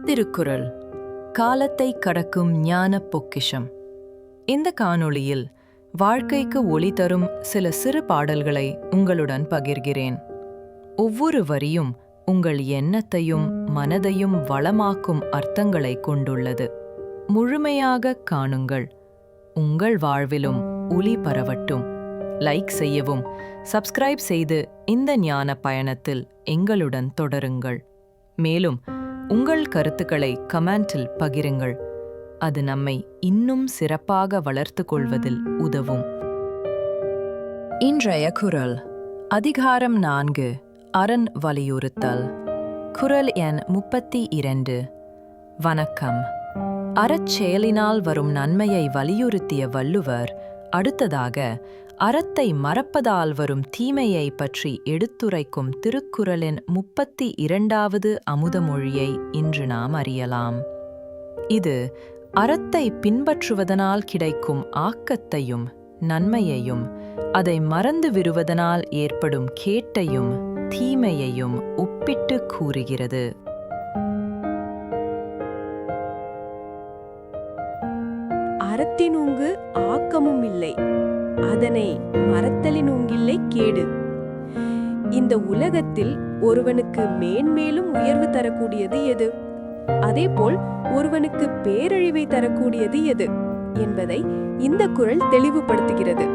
திருக்குறள் காலத்தை கடக்கும் ஞான பொக்கிஷம். இந்த காணொளியில் வாழ்க்கைக்கு ஒளி தரும் சில சிறு பாடல்களை உங்களுடன் பகிர்கிறேன். ஒவ்வொரு வரியும் உங்கள் எண்ணத்தையும் மனதையும் வளமாக்கும் அர்த்தங்களை கொண்டுள்ளது. முழுமையாக காணுங்கள். உங்கள் வாழ்விலும் ஒளி பரவட்டும். லைக் செய்யவும், சப்ஸ்கிரைப் செய்து இந்த ஞான பயணத்தில் எங்களுடன் தொடருங்கள். மேலும் உங்கள் கருத்துக்களை கமெண்டில் பகிருங்கள். அது நம்மை இன்னும் சிறப்பாக வளர்த்து கொள்வதில் உதவும். இன்றைய குறள் அதிகாரம் 4 அரண் வலியுறுத்தல். குறள் எண் 32. வணக்கம். அறச்செயலினால் வரும் நன்மையை வலியுறுத்திய வள்ளுவர் அடுத்ததாக அறத்தை மறப்பதால் வரும் தீமையை பற்றி எடுத்துரைக்கும் திருக்குறளின் 32வது அமுதமொழியை இன்று நாம் அறியலாம். இது அறத்தை பின்பற்றுவதனால் கிடைக்கும் ஆக்கத்தையும் நன்மையையும், அதை மறந்து விடுவதனால் ஏற்படும் கேட்டையும் தீமையையும் ஒப்பிட்டு கூறுகிறது. அறத்தினூங்கு ஆக்கமும் இல்லை, அதனை மறத்தலினூங்கில்லை கேடு. இந்த உலகத்தில் ஒருவனுக்கு மேன்மேலும் உயர்வு தரக்கூடியது எது, அதேபோல் ஒருவனுக்கு பேரழிவை தரக்கூடியது எது என்பதை இந்த குறள் தெளிவுபடுத்துகிறது.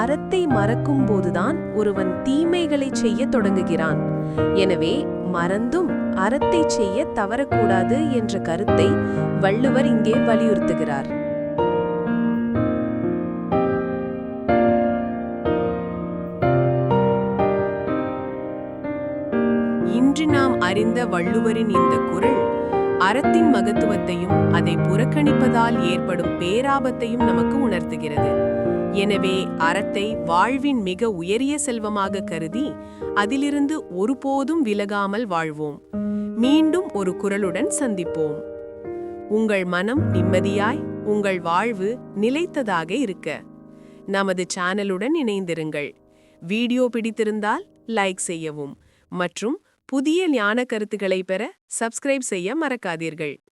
அறத்தை மறக்கும் போதுதான் ஒருவன் தீமைகளை செய்ய தொடங்குகிறான். எனவே மறந்தும் அறத்தை செய்ய தவறக்கூடாது என்ற கருத்தை வள்ளுவர் இங்கே வலியுறுத்துகிறார். இன்று நாம் அறிந்த வள்ளுவரின் இந்த குறள் அறத்தின் மகத்துவத்தையும் அதை புறக்கணிப்பதால் ஏற்படும் பேராபத்தையும் நமக்கு உணர்த்துகிறது. எனவே அறத்தை வாழ்வின் மிக உயரிய செல்வமாக கருதி அதிலிருந்து ஒருபோதும் விலகாமல் வாழ்வோம். மீண்டும் ஒரு குறளுடன் சந்திப்போம். உங்கள் மனம் நிம்மதியாய், உங்கள் வாழ்வு நிலைத்ததாக இருக்க நமது சேனலுடன் இணைந்திருங்கள். வீடியோ பிடித்திருந்தால் லைக் செய்யவும் மற்றும் புதிய ஞான கருத்துக்களை பெற சப்ஸ்கிரைப் செய்ய மறக்காதீர்கள்.